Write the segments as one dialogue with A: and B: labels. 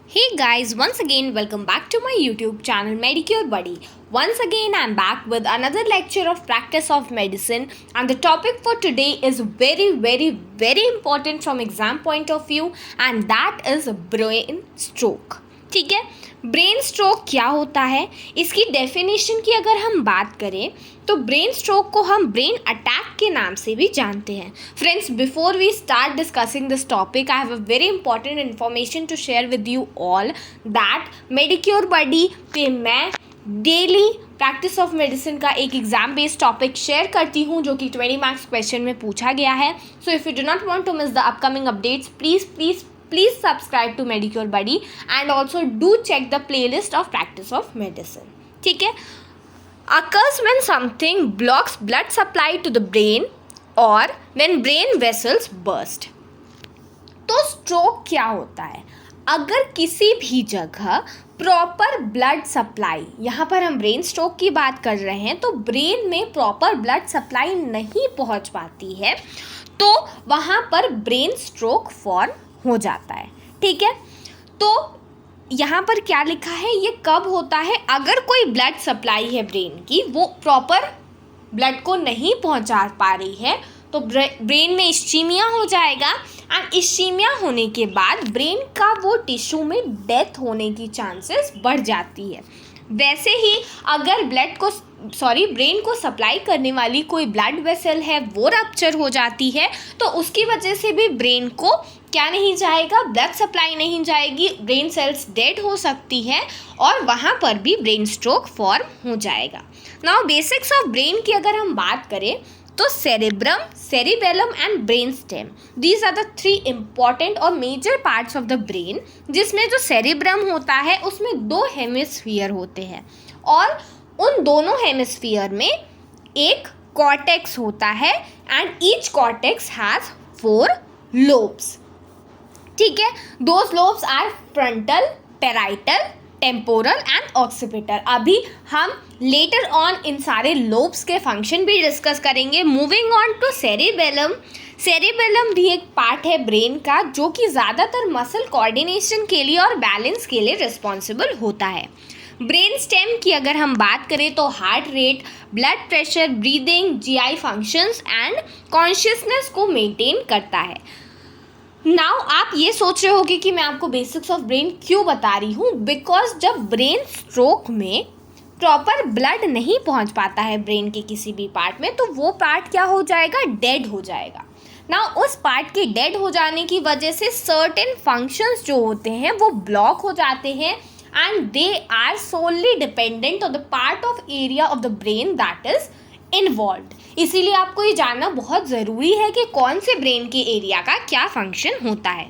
A: Hey guys, once again welcome back to my YouTube channel Medicure Buddy. Once again I'm back with another lecture of practice of medicine, and the topic for today is very important from exam point of view, and that is brain stroke. ठीक है, brain stroke क्या होता है, इसकी definition की अगर हम बात करें तो ब्रेन स्ट्रोक को हम ब्रेन अटैक के नाम से भी जानते हैं. Friends, before we start discussing this topic I have a very important information to share with you all that Medicure buddy पे मैं डेली प्रैक्टिस ऑफ मेडिसिन का एक एग्जाम बेस्ड टॉपिक शेयर करती हूँ जो कि 20 मार्क्स क्वेश्चन में पूछा गया है. So if you do not want to miss the upcoming updates, please subscribe to Medicure Buddy and also do check the playlist of practice of medicine. ठीक है, occurs when something blocks blood supply to the brain or when brain vessels burst. तो stroke क्या होता है? अगर किसी भी जगह प्रॉपर ब्लड सप्लाई, यहाँ पर हम ब्रेन स्ट्रोक की बात कर रहे हैं, तो ब्रेन में प्रॉपर ब्लड सप्लाई नहीं पहुँच पाती है तो वहाँ पर ब्रेन स्ट्रोक फॉर्म हो जाता है. ठीक है, तो यहाँ पर क्या लिखा है, ये कब होता है? अगर कोई ब्लड सप्लाई है ब्रेन की, वो प्रॉपर ब्लड को नहीं पहुँचा पा रही है तो ब्रेन में इश्चीमिया हो जाएगा, एंड इश्चीमिया होने के बाद ब्रेन का वो टिश्यू में डेथ होने की चांसेस बढ़ जाती है. वैसे ही अगर ब्रेन को सप्लाई करने वाली कोई ब्लड वेसल है वो रप्चर हो जाती है तो उसकी वजह से भी ब्रेन को क्या नहीं जाएगा, ब्लड सप्लाई नहीं जाएगी, ब्रेन सेल्स डेड हो सकती है और वहाँ पर भी ब्रेन स्ट्रोक फॉर्म हो जाएगा. नाउ बेसिक्स ऑफ ब्रेन की अगर हम बात करें तो cerebrum, cerebellum and brain stem, these are the 3 important और major parts of the brain. जिसमें जो सेरिब्रम होता है उसमें 2 हेमिस्फीयर होते हैं और उन दोनों हेमिस्फीयर में एक कॉर्टेक्स होता है and each cortex has 4 lobes. ठीक है, those lobes are frontal, parietal, temporal and occipital. अभी हम लेटर ऑन इन सारे लोब्स के फंक्शन भी डिस्कस करेंगे. Moving on to cerebellum. Cerebellum भी एक पार्ट है ब्रेन का जो कि ज़्यादातर मसल कोऑर्डिनेशन के लिए और बैलेंस के लिए रिस्पॉन्सिबल होता है. ब्रेन स्टेम की अगर हम बात करें तो heart rate, blood pressure, breathing, GI functions and consciousness को मेंटेन करता है. नाउ आप ये सोच रहे होगे कि मैं आपको बेसिक्स ऑफ ब्रेन क्यों बता रही हूँ, बिकॉज जब ब्रेन स्ट्रोक में प्रॉपर ब्लड नहीं पहुँच पाता है ब्रेन के किसी भी पार्ट में तो वो पार्ट क्या हो जाएगा, डेड हो जाएगा. नाउ उस पार्ट के डेड हो जाने की वजह से सर्टेन फंक्शंस जो होते हैं वो ब्लॉक हो जाते हैं and they are solely dependent on the part of area of the brain that is involved. इसीलिए आपको ये जानना बहुत ज़रूरी है कि कौन से ब्रेन के एरिया का क्या फंक्शन होता है.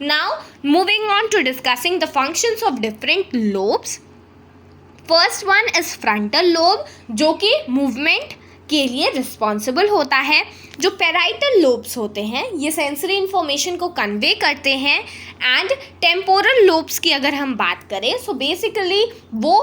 A: Now moving on to discussing the functions of different lobes. First one is frontal lobe जो कि मूवमेंट के लिए रिस्पॉन्सिबल होता है. जो पैराइटल लोब्स होते हैं ये सेंसरी इन्फॉर्मेशन को कन्वे करते हैं. एंड टेम्पोरल लोब्स की अगर हम बात करें सो बेसिकली वो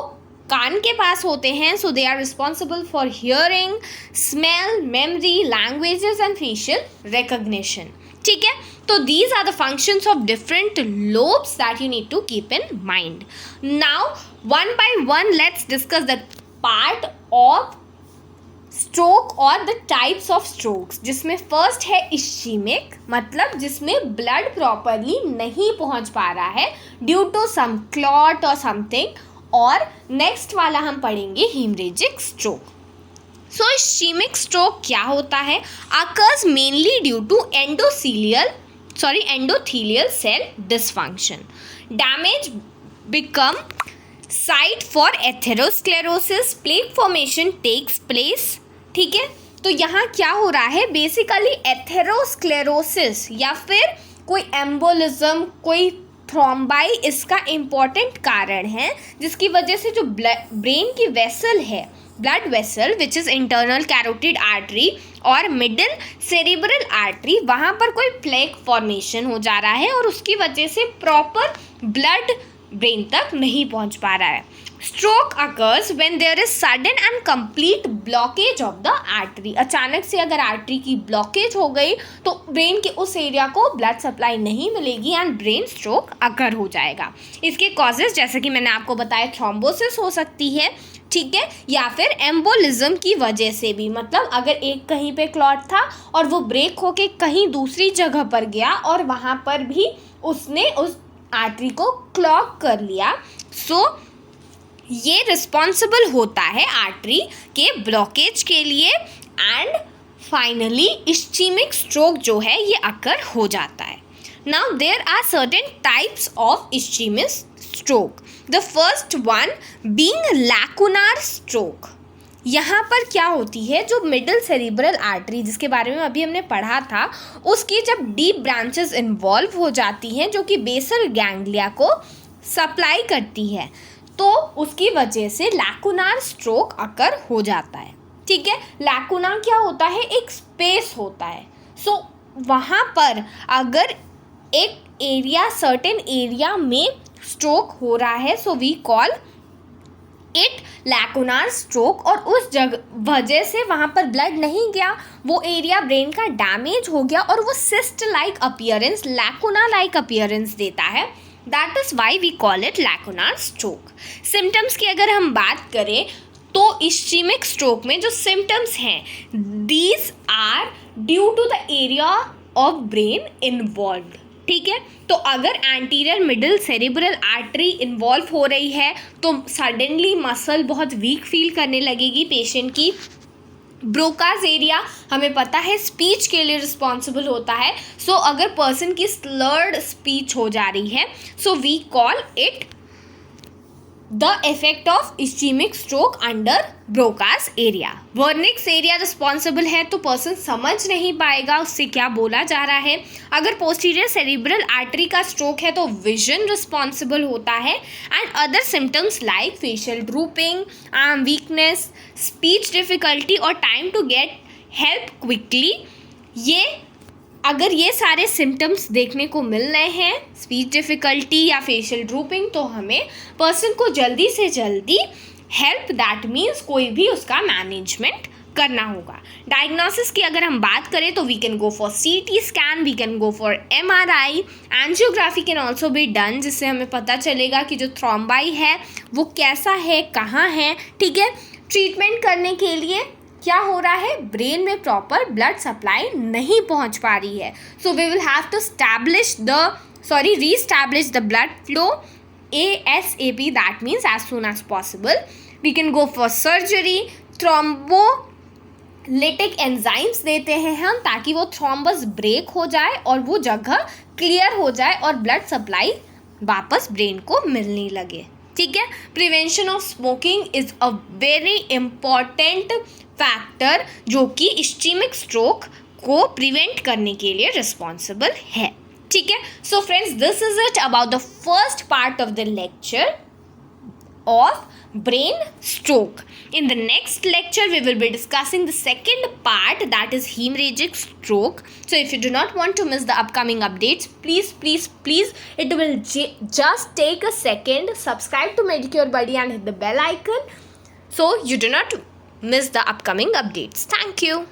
A: कान के पास होते हैं. So they are responsible for hearing, smell, memory, languages and facial recognition. ठीक है, तो these are the functions of different lobes that you need to keep in mind. Now one by one let's discuss the part of stroke और the types of strokes. जिसमें first है ischaemic, मतलब जिसमें blood properly नहीं पहुंच पा रहा है ड्यू टू सम क्लॉट और समथिंग. और नेक्स्ट वाला हम पढ़ेंगे हीमरेजिक स्ट्रोक. सो इश्चीमिक स्ट्रोक क्या होता है? Occurs mainly due to endothelial cell dysfunction. Damage become site for atherosclerosis, plaque formation takes place. ठीक है, तो यहाँ क्या हो रहा है, बेसिकली एथेरोस्क्लेरोसिस या फिर कोई एम्बोलिज्म, कोई थ्रोम्बाई इसका इम्पॉर्टेंट कारण है जिसकी वजह से जो ब्रेन की वेसल है, blood vessel which is internal carotid artery और मिडिल सेरिब्रल आर्टरी, वहाँ पर कोई प्लेक फॉर्मेशन हो जा रहा है और उसकी वजह से प्रॉपर ब्लड ब्रेन तक नहीं पहुँच पा रहा है. Stroke occurs when there is sudden and complete blockage of the artery. अचानक से अगर आर्टरी की ब्लॉकेज हो गई तो ब्रेन के उस एरिया को ब्लड सप्लाई नहीं मिलेगी एंड ब्रेन स्ट्रोक अकर हो जाएगा। इसके कॉजेज जैसे कि मैंने आपको बताया, थ्रोम्बोसिस हो सकती है, ठीक है, या फिर एम्बोलिज्म की वजह से भी, मतलब अगर एक कहीं पे क्लॉट था और वो ब्रेक होके कहीं दूसरी जगह पर गया और वहाँ पर भी उसने उस आर्टरी को क्लॉग कर लिया, सो ये रिस्पॉन्सिबल होता है आर्टरी के ब्लॉकेज के लिए एंड फाइनली इस्चीमिक स्ट्रोक जो है ये अकर हो जाता है। Now there are certain types of ischaemic stroke. The first one being lacunar stroke. यहाँ पर क्या होती है, जो मिडिल सेरिब्रल आर्टरी जिसके बारे में अभी हमने पढ़ा था, उसकी जब डीप ब्रांचेस इन्वॉल्व हो जाती हैं जो कि बेसल गैंग्लिया को सप्लाई करती है, तो उसकी वजह से लैकुनार स्ट्रोक अकर हो जाता है, ठीक है। लैकुना क्या होता है, एक स्पेस होता है। सो वहाँ पर अगर एक एरिया, सर्टेन एरिया में स्ट्रोक हो रहा है, so we call it lacunar stroke, और उस वजह से वहाँ पर ब्लड नहीं गया, वो एरिया ब्रेन का डैमेज हो गया और वो cyst like appearance, lacuna like appearance देता है। That is why we call it lacunar stroke. Symptoms की अगर हम बात करें तो इस्चीमिक स्ट्रोक में जो सिम्टम्स हैं, these are due to the area of brain involved, ठीक है। तो अगर anterior middle cerebral artery involve हो रही है तो सडनली मसल बहुत वीक फील करने लगेगी पेशेंट की। ब्रोकाज एरिया हमें पता है स्पीच के लिए रिस्पॉन्सिबल होता है, सो अगर पर्सन की स्लर्ड स्पीच हो जा रही है, so we call it the effect of ischaemic stroke under Broca's area. Wernicke's area responsible है तो पर्सन समझ नहीं पाएगा उससे क्या बोला जा रहा है। अगर पोस्टीरियर सेरिब्रल आर्टरी का स्ट्रोक है तो विजन रिस्पॉन्सिबल होता है and other symptoms like facial drooping, arm weakness, speech difficulty और time to get help quickly. अगर ये सारे सिम्टम्स देखने को मिल रहे हैं, स्पीच डिफ़िकल्टी या फेशियल ड्रूपिंग, तो हमें पर्सन को जल्दी से जल्दी हेल्प, दैट मीन्स कोई भी उसका मैनेजमेंट करना होगा। डायग्नोसिस की अगर हम बात करें तो we can go for CT scan, we can go for MRI, angiography can also be done, जिससे हमें पता चलेगा कि जो थ्रोम्बाई है वो कैसा है, कहाँ है, ठीक है। ट्रीटमेंट करने के लिए क्या हो रहा है, ब्रेन में प्रॉपर ब्लड सप्लाई नहीं पहुंच पा रही है, so we will have to reestablish the blood flow ASAP, that means as soon as possible. We can go for surgery, thrombolytic enzymes देते हैं हम ताकि वो थ्रोम्बस ब्रेक हो जाए और वो जगह क्लियर हो जाए और ब्लड सप्लाई वापस ब्रेन को मिलने लगे, ठीक है। Prevention of smoking is a very important factor जो कि इस्चीमिक स्ट्रोक को प्रिवेंट करने के लिए रिस्पॉन्सिबल है, ठीक है। So friends, this is it about the first part of the lecture of brain stroke. In the next lecture we will be discussing the second part, that is hemorrhagic stroke. So if you do not want to miss the upcoming updates, please it will just take a second, subscribe to Medicure Buddy and hit the bell icon so you do not miss the upcoming updates. Thank you.